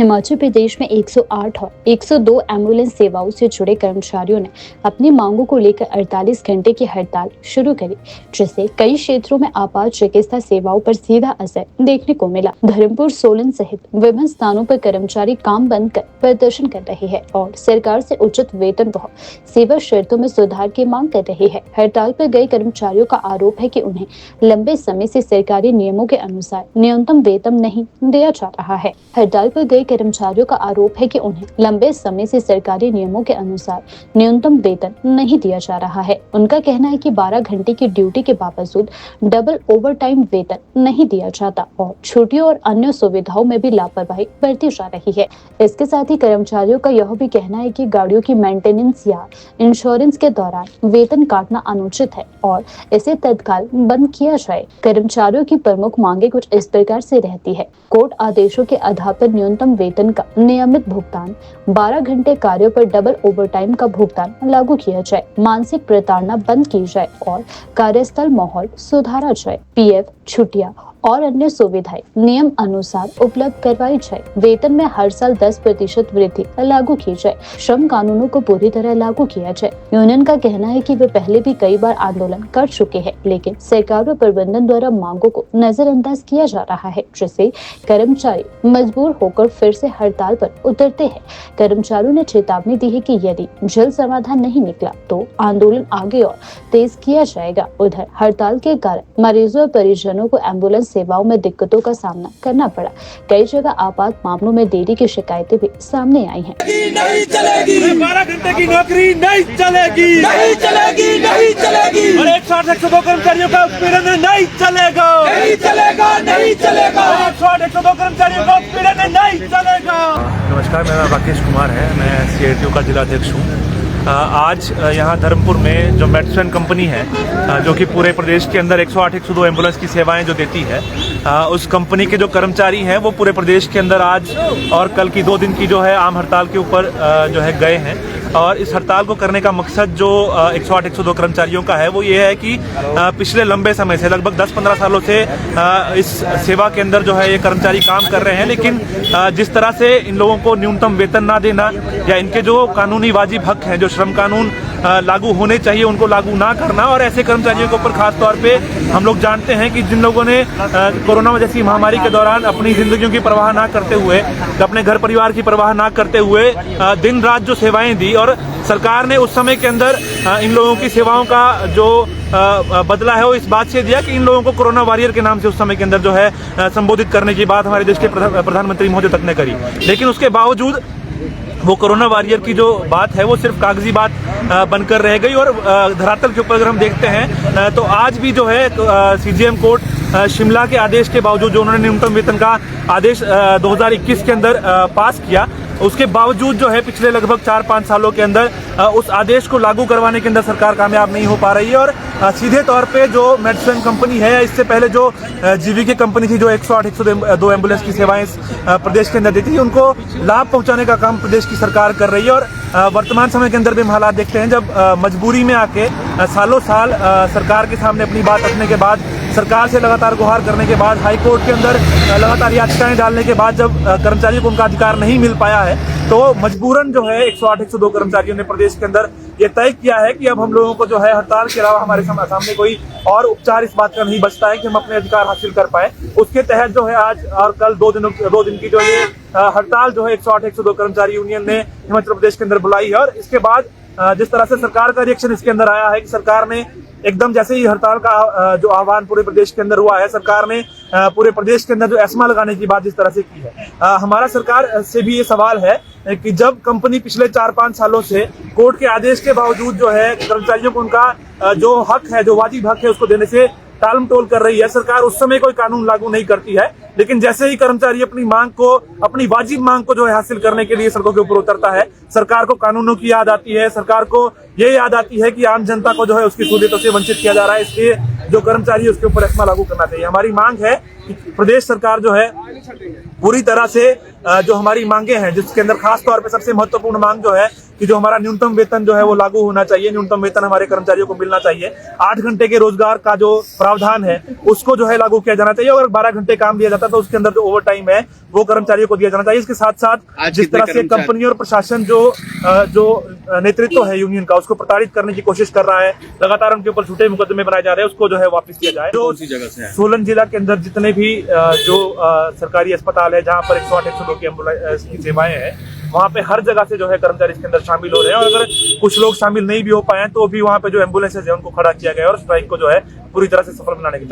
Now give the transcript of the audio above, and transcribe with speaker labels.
Speaker 1: हिमाचल प्रदेश में 108 और 102 एम्बुलेंस सेवाओं से जुड़े कर्मचारियों ने अपनी मांगों को लेकर 48 घंटे की हड़ताल शुरू करी, जिससे कई क्षेत्रों में आपात चिकित्सा सेवाओं पर सीधा असर देखने को मिला। धर्मपुर, सोलन सहित विभिन्न स्थानों पर कर्मचारी काम बंद कर प्रदर्शन कर रहे हैं और सरकार से उचित वेतन व सेवा शर्तों में सुधार की मांग कर रहे हैं। हड़ताल पर गए कर्मचारियों का आरोप है कि उन्हें लंबे समय से सरकारी नियमों के अनुसार न्यूनतम वेतन नहीं दिया जा रहा है। हड़ताल पर गए कर्मचारियों का आरोप है कि उन्हें लंबे समय से सरकारी नियमों के अनुसार न्यूनतम वेतन नहीं दिया जा रहा है। उनका कहना है कि 12 घंटे की ड्यूटी के बावजूद डबल ओवरटाइम वेतन नहीं दिया जाता और छुट्टियों और अन्य सुविधाओं में भी लापरवाही बरती जा रही है। इसके साथ ही कर्मचारियों का यह भी कहना है कि गाड़ियों की मेंटेनेंस या इंश्योरेंस के दौरान वेतन काटना अनुचित है और इसे तत्काल बंद किया जाए। कर्मचारियों की प्रमुख मांगे कुछ इस प्रकार से रहती है: कोर्ट आदेशों के आधार पर न्यूनतम वेतन का नियमित भुगतान, 12 घंटे कार्यों पर डबल ओवरटाइम का भुगतान लागू किया जाए, मानसिक प्रताड़ना बंद की जाए और कार्यस्थल माहौल सुधारा जाए, पीएफ, छुट्टियां और अन्य सुविधाएं नियम अनुसार उपलब्ध करवाई जाए, वेतन में हर साल 10% वृद्धि लागू की जाए, श्रम कानूनों को पूरी तरह लागू किया जाए। यूनियन का कहना है कि वे पहले भी कई बार आंदोलन कर चुके हैं, लेकिन सरकार व प्रबंधन द्वारा मांगों को नजरअंदाज किया जा रहा है, जिससे कर्मचारी मजबूर होकर फिर से हड़ताल पर उतरते हैं। कर्मचारियों ने चेतावनी दी है कि यदि जल्द समाधान नहीं निकला तो आंदोलन आगे और तेज किया जाएगा। उधर हड़ताल के कारण मरीजों और परिजनों को एम्बुलेंस सेवाओं में दिक्कतों का सामना करना पड़ा। कई जगह आपात मामलों में देरी की शिकायतें भी सामने आई हैं।
Speaker 2: नहीं चलेगी, 12 घंटे की नौकरी नहीं चलेगी, नहीं चलेगी, नहीं चलेगी। और 160-102 कर्मचारियों का उत्पीड़न नहीं चलेगा, नहीं चलेगा, नहीं चलेगा। 160-102 कर्मचारियों का उत्पीड़न नहीं चलेगा।
Speaker 3: नमस्कार, मेरा राकेश कुमार है, मैं CITU का जिला अध्यक्ष हूँ। आज यहाँ धर्मपुर में जो मेडिसिन कंपनी है, जो कि पूरे प्रदेश के अंदर 108-102 एम्बुलेंस की सेवाएं जो देती है, उस कंपनी के जो कर्मचारी हैं वो पूरे प्रदेश के अंदर आज और कल की 2 दिन की जो है आम हड़ताल के ऊपर जो है गए हैं। और इस हड़ताल को करने का मकसद जो 108-102 कर्मचारियों का है वो ये है कि पिछले लंबे समय से लगभग 10-15 सालों से इस सेवा के अंदर जो है ये कर्मचारी काम कर रहे हैं, लेकिन जिस तरह से इन लोगों को न्यूनतम वेतन ना देना या इनके जो कानूनी वाजिब हक हैं, जो श्रम कानून लागू होने चाहिए, उनको लागू ना करना, और ऐसे कर्मचारियों के ऊपर खास तौर पे हम लोग जानते हैं कि जिन लोगों ने कोरोना जैसी महामारी के दौरान अपनी जिंदगियों की परवाह ना करते हुए, अपने घर परिवार की परवाह ना करते हुए दिन रात जो सेवाएं दी, और सरकार ने उस समय के अंदर इन लोगों की सेवाओं का जो बदला है वो इस बात से दिया कि इन लोगों को कोरोना वॉरियर के नाम से उस समय के अंदर जो है संबोधित करने की बात हमारे देश के प्रधानमंत्री महोदय तक ने करी। लेकिन उसके बावजूद वो कोरोना वॉरियर की जो बात है वो सिर्फ कागजी बात बनकर रह गई, और धरातल के ऊपर अगर हम देखते हैं तो आज भी जो है CJM कोर्ट शिमला के आदेश के बावजूद, जो उन्होंने न्यूनतम वेतन का आदेश 2021 के अंदर पास किया, उसके बावजूद जो है पिछले लगभग 4-5 सालों के अंदर उस आदेश को लागू करवाने के अंदर सरकार कामयाब नहीं हो पा रही है। और सीधे तौर पे जो मेडिसिन कंपनी है, इससे पहले जो GVK कंपनी थी, जो 108-102 एम्बुलेंस की सेवाएं प्रदेश के अंदर देती थी, उनको लाभ पहुंचाने का काम प्रदेश की सरकार कर रही है। और वर्तमान समय के अंदर भी हम हालात देखते हैं, जब मजबूरी में आके सालों साल सरकार के सामने अपनी बात रखने के बाद, सरकार से लगातार गुहार करने के बाद, हाई कोर्ट के अंदर लगातार याचिकाएं डालने के बाद जब कर्मचारियों को उनका अधिकार नहीं मिल पाया है, तो मजबूरन जो है 108-102 कर्मचारियों ने प्रदेश के अंदर ये तय किया है कि अब हम लोगों को जो है हड़ताल के अलावा हमारे सामने कोई और उपचार इस बात का नहीं बचता है कि हम अपने अधिकार हासिल कर पाए। उसके तहत जो है आज और कल 2 दिन की जो ये हड़ताल जो है 108-102 कर्मचारी यूनियन ने हिमाचल प्रदेश के अंदर बुलाई है। और इसके बाद जिस तरह से सरकार का रिएक्शन इसके अंदर आया है कि सरकार ने एकदम जैसे ही हड़ताल का जो आह्वान पूरे प्रदेश के अंदर हुआ है, सरकार ने पूरे प्रदेश के अंदर जो एस्मा लगाने की बात जिस तरह से की है, हमारा सरकार से भी ये सवाल है कि जब कंपनी पिछले 4-5 सालों से कोर्ट के आदेश के बावजूद जो है कर्मचारियों को उनका जो हक है, जो वाजिब हक है, उसको देने से टालमटोल कर रही है, सरकार उस समय कोई कानून लागू नहीं करती है। लेकिन जैसे ही कर्मचारी अपनी मांग को, अपनी वाजिब मांग को जो है हासिल करने के लिए सड़कों के ऊपर उतरता है, सरकार को कानूनों की याद आती है, सरकार को ये याद आती है कि आम जनता को जो है उसकी सहूलियतों से वंचित किया जा रहा है, इसलिए जो कर्मचारी है उसके ऊपर एस्मा लागू करना चाहिए। हमारी मांग है कि प्रदेश सरकार जो है पूरी तरह से जो हमारी मांगे हैं, जिसके अंदर खास तौर पे सबसे महत्वपूर्ण मांग जो है कि जो हमारा न्यूनतम वेतन जो है वो लागू होना चाहिए, न्यूनतम वेतन हमारे कर्मचारियों को मिलना चाहिए, 8 घंटे के रोजगार का जो प्रावधान है उसको जो है लागू किया जाना चाहिए, और 12 घंटे काम दिया जाता है तो उसके अंदर जो ओवर टाइम है वो कर्मचारियों को दिया जाना चाहिए। इसके साथ साथ जिस तरह से कंपनी और प्रशासन जो नेतृत्व है यूनियन का उसको प्रताड़ित करने की कोशिश कर रहा है, लगातार उनके ऊपर झूठे मुकदमे बनाए जा रहे हैं, उसको जो है वापस किया जाए। जो सोलन जिला के अंदर जितने भी जो सरकारी अस्पताल है जहां पर 108 102 की एम्बुलेंस की सेवाएं हैं, वहां पे हर जगह से जो है कर्मचारी इसके अंदर शामिल हो रहे हैं, और अगर कुछ लोग शामिल नहीं भी हो पाए तो भी वहां पे जो एम्बुलेंसेज है उनको खड़ा किया गया है और स्ट्राइक को जो है पूरी तरह से सफल बनाने की